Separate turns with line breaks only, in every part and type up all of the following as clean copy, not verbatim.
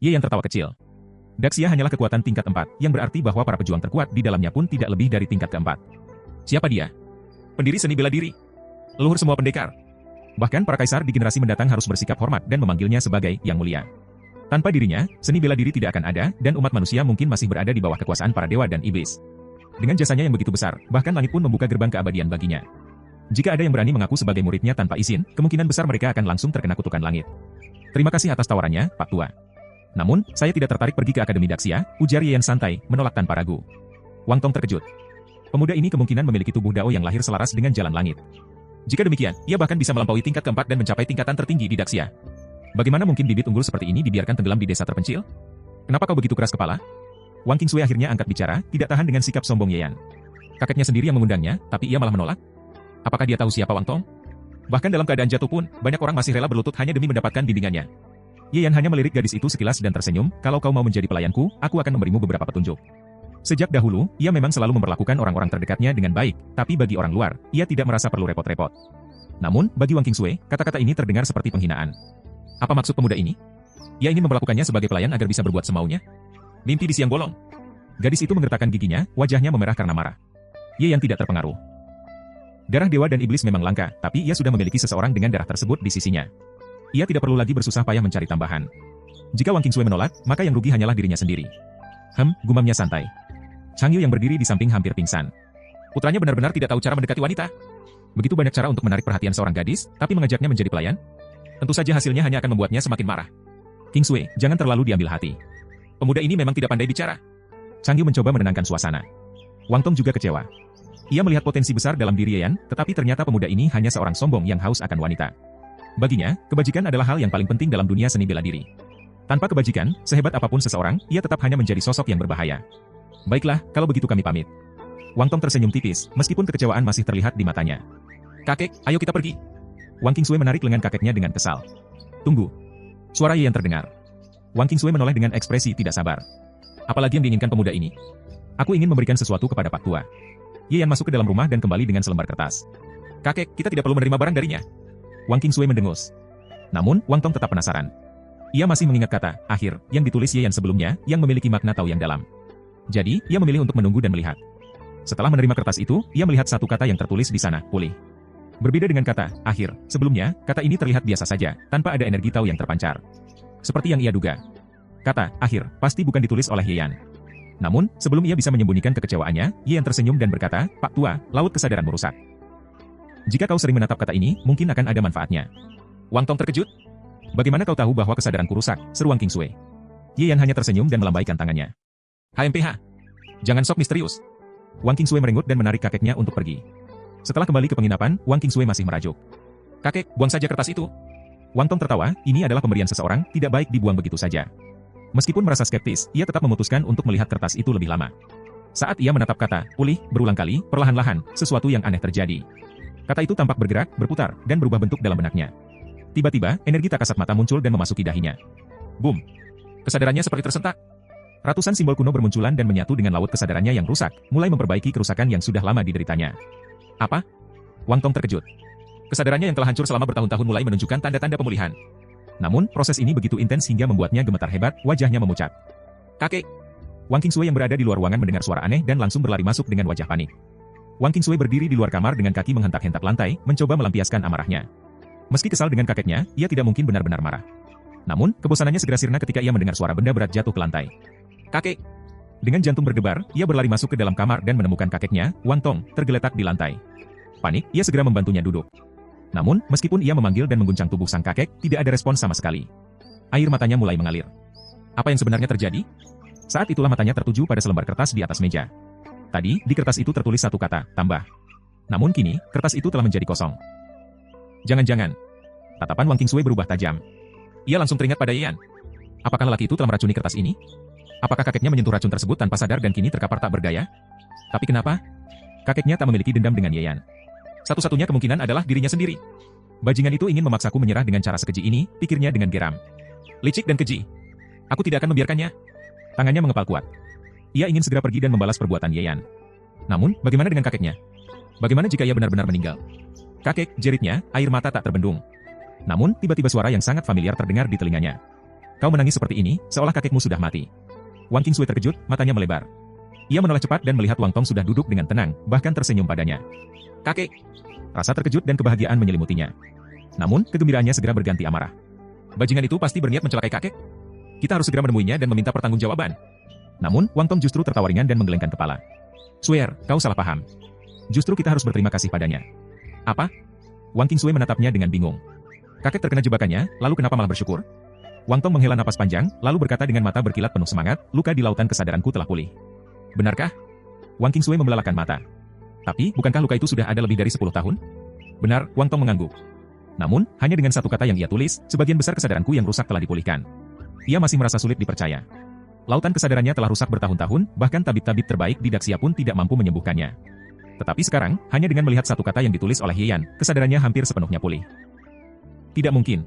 Ye yang tertawa kecil. Daxia hanyalah kekuatan tingkat 4, yang berarti bahwa para pejuang terkuat di dalamnya pun tidak lebih dari tingkat keempat. Siapa dia? Pendiri seni bela diri. Leluhur semua pendekar. Bahkan para kaisar di generasi mendatang harus bersikap hormat dan memanggilnya sebagai Yang Mulia. Tanpa dirinya, seni bela diri tidak akan ada, dan umat manusia mungkin masih berada di bawah kekuasaan para dewa dan iblis. Dengan jasanya yang begitu besar, bahkan langit pun membuka gerbang keabadian baginya. Jika ada yang berani mengaku sebagai muridnya tanpa izin, kemungkinan besar mereka akan langsung terkena kutukan langit. Terima kasih atas tawarannya, Pak Tua. Namun, saya tidak tertarik pergi ke Akademi Daxia, ujar Ye Yan santai, menolak tanpa ragu. Wang Tong terkejut. Pemuda ini kemungkinan memiliki tubuh Dao yang lahir selaras dengan jalan langit. Jika demikian, ia bahkan bisa melampaui tingkat keempat dan mencapai tingkatan tertinggi di Daxia. Bagaimana mungkin bibit unggul seperti ini dibiarkan tenggelam di desa terpencil? Kenapa kau begitu keras kepala? Wang Qingsui akhirnya angkat bicara, tidak tahan dengan sikap sombong Ye Yan. Kakeknya sendiri yang mengundangnya, tapi ia malah menolak? Apakah dia tahu siapa Wang Tong? Bahkan dalam keadaan jatuh pun, banyak orang masih rela berlutut hanya demi mendapatkan bimbingannya. Ye Yan hanya melirik gadis itu sekilas dan tersenyum, kalau kau mau menjadi pelayanku, aku akan memberimu beberapa petunjuk. Sejak dahulu, ia memang selalu memperlakukan orang-orang terdekatnya dengan baik, tapi bagi orang luar, ia tidak merasa perlu repot-repot. Namun, bagi Wang Qingsui, kata-kata ini terdengar seperti penghinaan. Apa maksud pemuda ini? Ia ingin memperlakukannya sebagai pelayan agar bisa berbuat semaunya? Mimpi di siang bolong. Gadis itu menggertakkan giginya, wajahnya memerah karena marah. Ye Yan tidak terpengaruh. Darah dewa dan iblis memang langka, tapi ia sudah memiliki seseorang dengan darah tersebut di sisinya. Ia tidak perlu lagi bersusah payah mencari tambahan. Jika Wang Qingsui menolak, maka yang rugi hanyalah dirinya sendiri. Gumamnya santai. Chang Yu yang berdiri di samping hampir pingsan. Putranya benar-benar tidak tahu cara mendekati wanita. Begitu banyak cara untuk menarik perhatian seorang gadis, tapi mengajaknya menjadi pelayan? Tentu saja hasilnya hanya akan membuatnya semakin marah. Qingsui, jangan terlalu diambil hati. Pemuda ini memang tidak pandai bicara. Chang Yu mencoba menenangkan suasana. Wang Tong juga kecewa. Ia melihat potensi besar dalam diri Ye Yan, tetapi ternyata pemuda ini hanya seorang sombong yang haus akan wanita. Baginya, kebajikan adalah hal yang paling penting dalam dunia seni bela diri. Tanpa kebajikan, sehebat apapun seseorang, ia tetap hanya menjadi sosok yang berbahaya. Baiklah, kalau begitu kami pamit. Wang Tong tersenyum tipis, meskipun kekecewaan masih terlihat di matanya. Kakek, ayo kita pergi. Wang Qingsui menarik lengan kakeknya dengan kesal. Tunggu. Suara Ye Yan terdengar. Wang Qingsui menoleh dengan ekspresi tidak sabar. Apalagi yang diinginkan pemuda ini? Aku ingin memberikan sesuatu kepada Pak Tua. Ye Yan masuk ke dalam rumah dan kembali dengan selembar kertas. Kakek, kita tidak perlu menerima barang darinya. Wang Qingsui mendengus. Namun, Wang Tong tetap penasaran. Ia masih mengingat kata akhir yang ditulis Ye Yan sebelumnya, yang memiliki makna tahu yang dalam. Jadi, ia memilih untuk menunggu dan melihat. Setelah menerima kertas itu, ia melihat satu kata yang tertulis di sana, pulih. Berbeda dengan kata akhir, sebelumnya, kata ini terlihat biasa saja, tanpa ada energi tahu yang terpancar. Seperti yang ia duga. Kata akhir pasti bukan ditulis oleh Ye Yan. Namun, sebelum ia bisa menyembunyikan kekecewaannya, Ye Yan tersenyum dan berkata, Pak Tua, laut kesadaranmu rusak. Jika kau sering menatap kata ini, mungkin akan ada manfaatnya. Wang Tong terkejut. Bagaimana kau tahu bahwa kesadaranku rusak? Seru Wang Qingsui. Ye Yan hanya tersenyum dan melambaikan tangannya. HMPH. Jangan sok misterius. Wang Qingsui merengut dan menarik kakeknya untuk pergi. Setelah kembali ke penginapan, Wang Qingsui masih merajuk. Kakek, buang saja kertas itu. Wang Tong tertawa, ini adalah pemberian seseorang, tidak baik dibuang begitu saja. Meskipun merasa skeptis, ia tetap memutuskan untuk melihat kertas itu lebih lama. Saat ia menatap kata pulih berulang kali, perlahan-lahan, sesuatu yang aneh terjadi. Kata itu tampak bergerak, berputar, dan berubah bentuk dalam benaknya. Tiba-tiba, energi tak kasat mata muncul dan memasuki dahinya. Boom! Kesadarannya seperti tersentak. Ratusan simbol kuno bermunculan dan menyatu dengan laut kesadarannya yang rusak, mulai memperbaiki kerusakan yang sudah lama dideritanya. Apa? Wang Tong terkejut. Kesadarannya yang telah hancur selama bertahun-tahun mulai menunjukkan tanda-tanda pemulihan. Namun, proses ini begitu intens hingga membuatnya gemetar hebat, wajahnya memucat. Kakek! Wang Qingsui yang berada di luar ruangan mendengar suara aneh dan langsung berlari masuk dengan wajah panik. Wang Qingsui berdiri di luar kamar dengan kaki menghentak-hentak lantai, mencoba melampiaskan amarahnya. Meski kesal dengan kakeknya, ia tidak mungkin benar-benar marah. Namun, kebosanannya segera sirna ketika ia mendengar suara benda berat jatuh ke lantai. Kakek! Dengan jantung berdebar, ia berlari masuk ke dalam kamar dan menemukan kakeknya, Wang Tong, tergeletak di lantai. Panik, ia segera membantunya duduk. Namun, meskipun ia memanggil dan mengguncang tubuh sang kakek, tidak ada respons sama sekali. Air matanya mulai mengalir. Apa yang sebenarnya terjadi? Saat itulah matanya tertuju pada selembar kertas di atas meja. Tadi, di kertas itu tertulis satu kata, tambah. Namun kini, kertas itu telah menjadi kosong. Jangan-jangan. Tatapan Wang Qingsui berubah tajam. Ia langsung teringat pada Ye Yan. Apakah lelaki itu telah meracuni kertas ini? Apakah kakeknya menyentuh racun tersebut tanpa sadar dan kini terkapar tak berdaya? Tapi kenapa? Kakeknya tak memiliki dendam dengan Ye Yan. Satu-satunya kemungkinan adalah dirinya sendiri. Bajingan itu ingin memaksaku menyerah dengan cara sekeji ini, pikirnya dengan geram. Licik dan keji. Aku tidak akan membiarkannya. Tangannya mengepal kuat. Ia ingin segera pergi dan membalas perbuatan Ye Yan. Namun, bagaimana dengan kakeknya? Bagaimana jika ia benar-benar meninggal? Kakek, jeritnya, air mata tak terbendung. Namun, tiba-tiba suara yang sangat familiar terdengar di telinganya. Kau menangis seperti ini, seolah kakekmu sudah mati. Wang Qingsui terkejut, matanya melebar. Ia menoleh cepat dan melihat Wang Tong sudah duduk dengan tenang, bahkan tersenyum padanya. Kakek! Rasa terkejut dan kebahagiaan menyelimutinya. Namun, kegembiraannya segera berganti amarah. Bajingan itu pasti berniat mencelakai kakek. Kita harus segera menemuinya dan meminta pertanggungjawaban. Namun, Wang Tong justru tertawa ringan dan menggelengkan kepala. Swear, kau salah paham. Justru kita harus berterima kasih padanya. Apa? Wang Qingsui menatapnya dengan bingung. Kakek terkena jebakannya, lalu kenapa malah bersyukur? Wang Tong menghela napas panjang, lalu berkata dengan mata berkilat penuh semangat, luka di lautan kesadaranku telah pulih. Benarkah? Wang Qingsui membelalakan mata. Tapi, bukankah luka itu sudah ada lebih dari 10 tahun? Benar, Wang Tong mengangguk. Namun, hanya dengan satu kata yang ia tulis, sebagian besar kesadaranku yang rusak telah dipulihkan. Ia masih merasa sulit dipercaya. Lautan kesadarannya telah rusak bertahun-tahun, bahkan tabib-tabib terbaik di Daxia pun tidak mampu menyembuhkannya. Tetapi sekarang, hanya dengan melihat satu kata yang ditulis oleh Ye Yan, kesadarannya hampir sepenuhnya pulih. Tidak mungkin.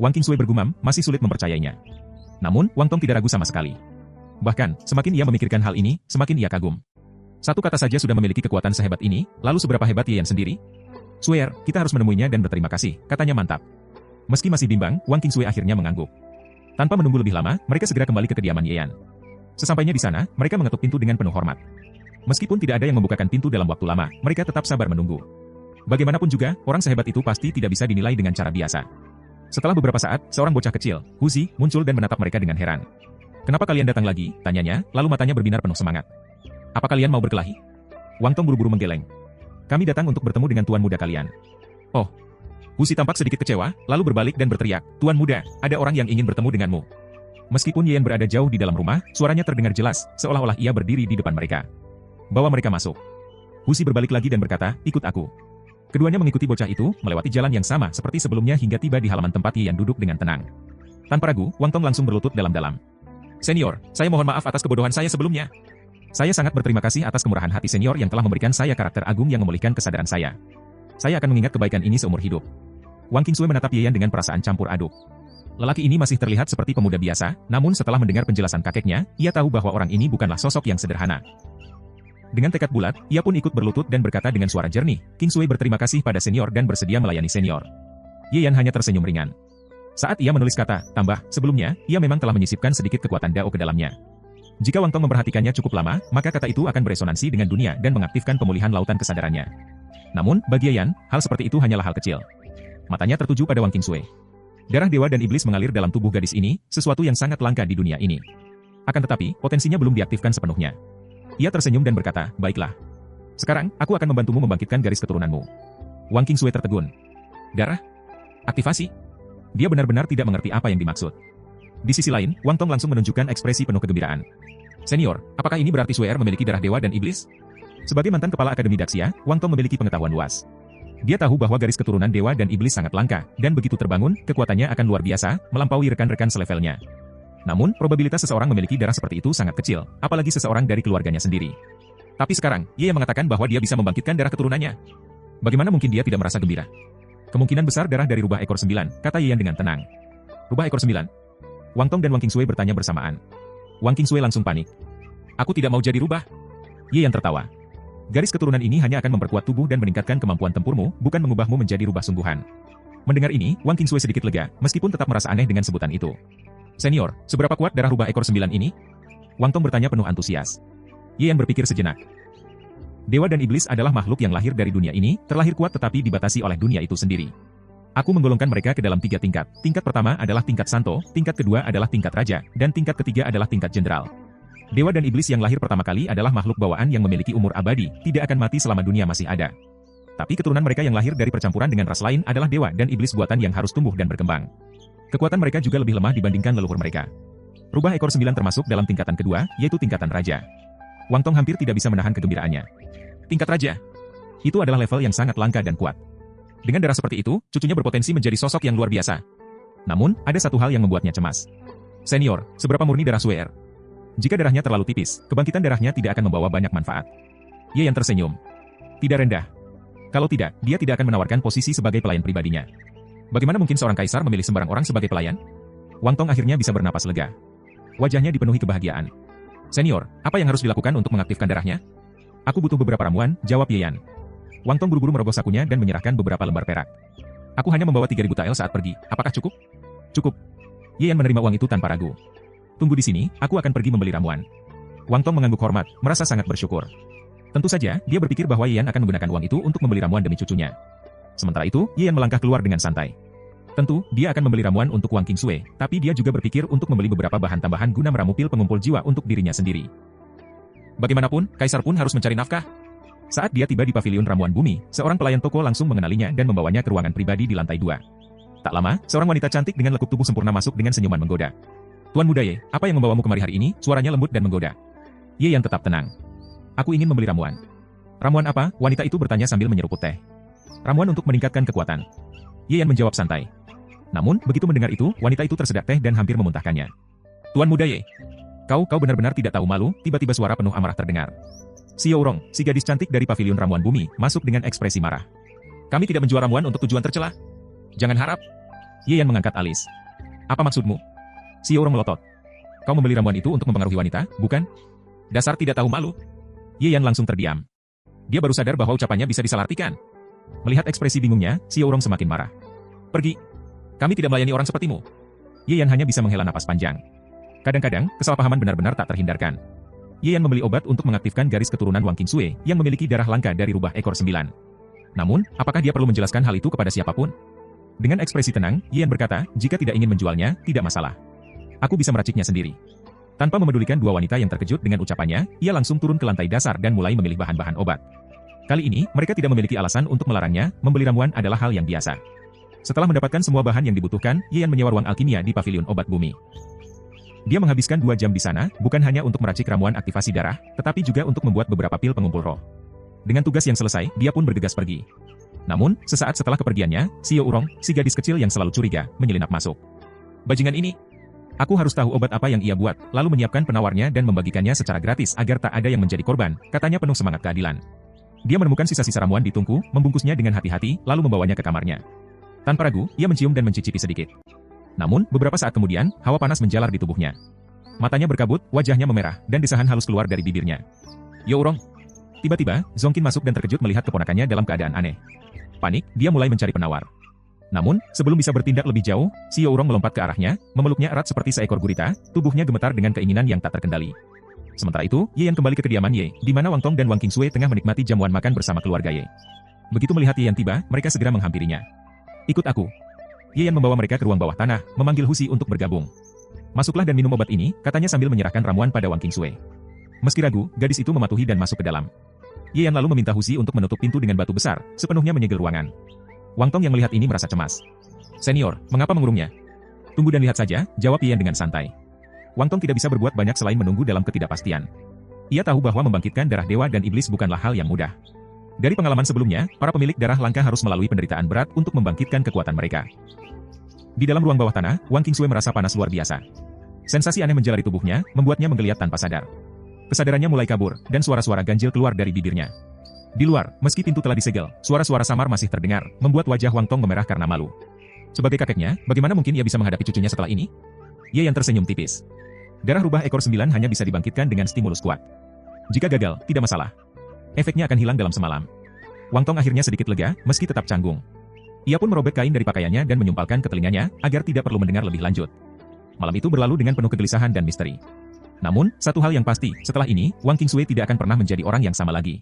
Wang Qingsui bergumam, masih sulit mempercayainya. Namun, Wang Tong tidak ragu sama sekali. Bahkan, semakin ia memikirkan hal ini, semakin ia kagum. Satu kata saja sudah memiliki kekuatan sehebat ini, lalu seberapa hebat Ye Yan sendiri? Swear, kita harus menemuinya dan berterima kasih, katanya mantap. Meski masih bimbang, Wang Qingsui akhirnya mengangguk. Tanpa menunggu lebih lama, mereka segera kembali ke kediaman Ye Yan. Sesampainya di sana, mereka mengetuk pintu dengan penuh hormat. Meskipun tidak ada yang membukakan pintu dalam waktu lama, mereka tetap sabar menunggu. Bagaimanapun juga, orang sehebat itu pasti tidak bisa dinilai dengan cara biasa. Setelah beberapa saat, seorang bocah kecil, Huzi, muncul dan menatap mereka dengan heran. Kenapa kalian datang lagi? Tanyanya, lalu matanya berbinar penuh semangat. Apa kalian mau berkelahi? Wang Tong buru-buru menggeleng. Kami datang untuk bertemu dengan tuan muda kalian. Oh. Huzi tampak sedikit kecewa, lalu berbalik dan berteriak, Tuan muda, ada orang yang ingin bertemu denganmu. Meskipun Ye Yan berada jauh di dalam rumah, suaranya terdengar jelas, seolah-olah ia berdiri di depan mereka. Bawa mereka masuk. Huzi berbalik lagi dan berkata, ikut aku. Keduanya mengikuti bocah itu, melewati jalan yang sama seperti sebelumnya hingga tiba di halaman tempat Ye Yan duduk dengan tenang. Tanpa ragu, Wang Tong langsung berlutut dalam-dalam. Senior, saya mohon maaf atas kebodohan saya sebelumnya. Saya sangat berterima kasih atas kemurahan hati senior yang telah memberikan saya karakter agung yang memulihkan kesadaran saya. Saya akan mengingat kebaikan ini seumur hidup. Wang Qingsui menatap Ye Yan dengan perasaan campur aduk. Lelaki ini masih terlihat seperti pemuda biasa, namun setelah mendengar penjelasan kakeknya, ia tahu bahwa orang ini bukanlah sosok yang sederhana. Dengan tekad bulat, ia pun ikut berlutut dan berkata dengan suara jernih, Qingsui berterima kasih pada senior dan bersedia melayani senior. Ye Yan hanya tersenyum ringan. Saat ia menulis kata, tambah, sebelumnya, ia memang telah menyisipkan sedikit kekuatan Dao ke dalamnya. Jika Wang Tong memperhatikannya cukup lama, maka kata itu akan beresonansi dengan dunia dan mengaktifkan pemulihan lautan kesadarannya. Namun, bagi Ye Yan, hal seperti itu hanyalah hal kecil. Matanya tertuju pada Wang Qingsui. Darah dewa dan iblis mengalir dalam tubuh gadis ini, sesuatu yang sangat langka di dunia ini. Akan tetapi, potensinya belum diaktifkan sepenuhnya. Ia tersenyum dan berkata, baiklah. Sekarang, aku akan membantumu membangkitkan garis keturunanmu. Wang Qingsui tertegun. Darah? Aktivasi? Dia benar-benar tidak mengerti apa yang dimaksud. Di sisi lain, Wang Tong langsung menunjukkan ekspresi penuh kegembiraan. Senior, apakah ini berarti Sweer memiliki darah dewa dan iblis? Sebagai mantan kepala Akademi Daxia, Wang Tong memiliki pengetahuan luas. Dia tahu bahwa garis keturunan dewa dan iblis sangat langka, dan begitu terbangun, kekuatannya akan luar biasa, melampaui rekan-rekan selevelnya. Namun, probabilitas seseorang memiliki darah seperti itu sangat kecil, apalagi seseorang dari keluarganya sendiri. Tapi sekarang, Ye yang mengatakan bahwa dia bisa membangkitkan darah keturunannya. Bagaimana mungkin dia tidak merasa gembira? Kemungkinan besar darah dari rubah ekor 9, kata Ye Yan dengan tenang. Rubah ekor 9? Wang Tong dan Wang Qingsui bertanya bersamaan. Wang Qingsui langsung panik. Aku tidak mau jadi rubah. Ye Yan tertawa. Garis keturunan ini hanya akan memperkuat tubuh dan meningkatkan kemampuan tempurmu, bukan mengubahmu menjadi rubah sungguhan. Mendengar ini, Wang Qingsui sedikit lega, meskipun tetap merasa aneh dengan sebutan itu. Senior, seberapa kuat darah rubah ekor 9 ini? Wang Tong bertanya penuh antusias. Ye Yan berpikir sejenak. Dewa dan iblis adalah makhluk yang lahir dari dunia ini, terlahir kuat tetapi dibatasi oleh dunia itu sendiri. Aku menggolongkan mereka ke dalam 3 tingkat. Tingkat pertama adalah tingkat santo, tingkat kedua adalah tingkat raja, dan tingkat ketiga adalah tingkat jenderal. Dewa dan iblis yang lahir pertama kali adalah makhluk bawaan yang memiliki umur abadi, tidak akan mati selama dunia masih ada. Tapi keturunan mereka yang lahir dari percampuran dengan ras lain adalah dewa dan iblis buatan yang harus tumbuh dan berkembang. Kekuatan mereka juga lebih lemah dibandingkan leluhur mereka. Rubah ekor 9 termasuk dalam tingkatan kedua, yaitu tingkatan raja. Wang Tong hampir tidak bisa menahan kegembiraannya. Tingkat raja. Itu adalah level yang sangat langka dan kuat. Dengan darah seperti itu, cucunya berpotensi menjadi sosok yang luar biasa. Namun, ada satu hal yang membuatnya cemas. Senior, seberapa murni darah Sweer? Jika darahnya terlalu tipis, kebangkitan darahnya tidak akan membawa banyak manfaat. Ye Yan tersenyum. Tidak rendah. Kalau tidak, dia tidak akan menawarkan posisi sebagai pelayan pribadinya. Bagaimana mungkin seorang kaisar memilih sembarang orang sebagai pelayan? Wang Tong akhirnya bisa bernapas lega. Wajahnya dipenuhi kebahagiaan. Senior, apa yang harus dilakukan untuk mengaktifkan darahnya? Aku butuh beberapa ramuan, jawab Ye Yan. Wang Tong buru-buru merogoh sakunya dan menyerahkan beberapa lembar perak. Aku hanya membawa 3.000 tael saat pergi, apakah cukup? Cukup. Ye Yan menerima uang itu tanpa ragu. Tunggu di sini, aku akan pergi membeli ramuan. Wang Tong mengangguk hormat, merasa sangat bersyukur. Tentu saja, dia berpikir bahwa Ye Yan akan menggunakan uang itu untuk membeli ramuan demi cucunya. Sementara itu, Ye Yan melangkah keluar dengan santai. Tentu, dia akan membeli ramuan untuk Wang Qingsui, tapi dia juga berpikir untuk membeli beberapa bahan tambahan guna meramu pil pengumpul jiwa untuk dirinya sendiri. Bagaimanapun, Kaisar pun harus mencari nafkah. Saat dia tiba di paviliun ramuan bumi, seorang pelayan toko langsung mengenalinya dan membawanya ke ruangan pribadi di lantai 2. Tak lama, seorang wanita cantik dengan lekuk tubuh sempurna masuk dengan senyuman menggoda. Tuan muda Ye, apa yang membawamu kemari hari ini? Suaranya lembut dan menggoda. Ye Yan tetap tenang. Aku ingin membeli ramuan. Ramuan apa? Wanita itu bertanya sambil menyeruput teh. Ramuan untuk meningkatkan kekuatan. Ye Yan menjawab santai. Namun, begitu mendengar itu, wanita itu tersedak teh dan hampir memuntahkannya. Tuan muda Ye, kau benar-benar tidak tahu malu. Tiba-tiba suara penuh amarah terdengar. Xiao Rong, si gadis cantik dari paviliun ramuan bumi, masuk dengan ekspresi marah. Kami tidak menjual ramuan untuk tujuan tercela. Jangan harap. Ye Yan mengangkat alis. Apa maksudmu? Xiao Rong melotot. Kau membeli ramuan itu untuk mempengaruhi wanita, bukan? Dasar tidak tahu malu. Ye Yan langsung terdiam. Dia baru sadar bahwa ucapannya bisa disalahartikan. Melihat ekspresi bingungnya, Xiao Rong semakin marah. Pergi. Kami tidak melayani orang sepertimu. Ye Yan hanya bisa menghela napas panjang. Kadang-kadang, kesalahpahaman benar-benar tak terhindarkan. Ye Yan membeli obat untuk mengaktifkan garis keturunan Wang Qingsui yang memiliki darah langka dari rubah ekor 9. Namun, apakah dia perlu menjelaskan hal itu kepada siapapun? Dengan ekspresi tenang, Ye Yan berkata, jika tidak ingin menjualnya, tidak masalah. Aku bisa meraciknya sendiri. Tanpa memedulikan dua wanita yang terkejut dengan ucapannya, ia langsung turun ke lantai dasar dan mulai memilih bahan-bahan obat. Kali ini, mereka tidak memiliki alasan untuk melarangnya, membeli ramuan adalah hal yang biasa. Setelah mendapatkan semua bahan yang dibutuhkan, Ye Yan menyewa ruang alkimia di paviliun obat bumi. Dia menghabiskan 2 jam di sana, bukan hanya untuk meracik ramuan aktivasi darah, tetapi juga untuk membuat beberapa pil pengumpul roh. Dengan tugas yang selesai, dia pun bergegas pergi. Namun, sesaat setelah kepergiannya, Xiao Rong, si gadis kecil yang selalu curiga, menyelinap masuk. Bajingan ini. Aku harus tahu obat apa yang ia buat, lalu menyiapkan penawarnya dan membagikannya secara gratis agar tak ada yang menjadi korban, katanya penuh semangat keadilan. Dia menemukan sisa-sisa ramuan di tungku, membungkusnya dengan hati-hati, lalu membawanya ke kamarnya. Tanpa ragu, ia mencium dan mencicipi sedikit. Namun, beberapa saat kemudian, hawa panas menjalar di tubuhnya. Matanya berkabut, wajahnya memerah, dan desahan halus keluar dari bibirnya. Yo Rong. Tiba-tiba, Zongqin masuk dan terkejut melihat keponakannya dalam keadaan aneh. Panik, dia mulai mencari penawar. Namun, sebelum bisa bertindak lebih jauh, Xiao Rong melompat ke arahnya, memeluknya erat seperti seekor gurita, tubuhnya gemetar dengan keinginan yang tak terkendali. Sementara itu, Ye Yan kembali ke kediaman Ye, di mana Wang Tong dan Wang Qingsui tengah menikmati jamuan makan bersama keluarga Ye. Begitu melihat Ye Yan tiba, mereka segera menghampirinya. Ikut aku. Ye Yan membawa mereka ke ruang bawah tanah, memanggil Husi untuk bergabung. Masuklah dan minum obat ini, katanya sambil menyerahkan ramuan pada Wang Qingsui. Meski ragu, gadis itu mematuhi dan masuk ke dalam. Ye Yan lalu meminta Husi untuk menutup pintu dengan batu besar, sepenuhnya menyegel ruangan. Wang Tong yang melihat ini merasa cemas. Senior, mengapa mengurungnya? Tunggu dan lihat saja, jawab Ye Yan dengan santai. Wang Tong tidak bisa berbuat banyak selain menunggu dalam ketidakpastian. Ia tahu bahwa membangkitkan darah dewa dan iblis bukanlah hal yang mudah. Dari pengalaman sebelumnya, para pemilik darah langka harus melalui penderitaan berat untuk membangkitkan kekuatan mereka. Di dalam ruang bawah tanah, Wang Qingsui merasa panas luar biasa. Sensasi aneh menjalar di tubuhnya, membuatnya menggeliat tanpa sadar. Kesadarannya mulai kabur, dan suara-suara ganjil keluar dari bibirnya. Di luar, meski pintu telah disegel, suara-suara samar masih terdengar, membuat wajah Wang Tong memerah karena malu. Sebagai kakeknya, bagaimana mungkin ia bisa menghadapi cucunya setelah ini? Ye Yan tersenyum tipis. Darah rubah ekor 9 hanya bisa dibangkitkan dengan stimulus kuat. Jika gagal, tidak masalah. Efeknya akan hilang dalam semalam. Wang Tong akhirnya sedikit lega, meski tetap canggung. Ia pun merobek kain dari pakaiannya dan menyumpalkan ke telinganya, agar tidak perlu mendengar lebih lanjut. Malam itu berlalu dengan penuh kegelisahan dan misteri. Namun, satu hal yang pasti, setelah ini, Wang Qingsui tidak akan pernah menjadi orang yang sama lagi.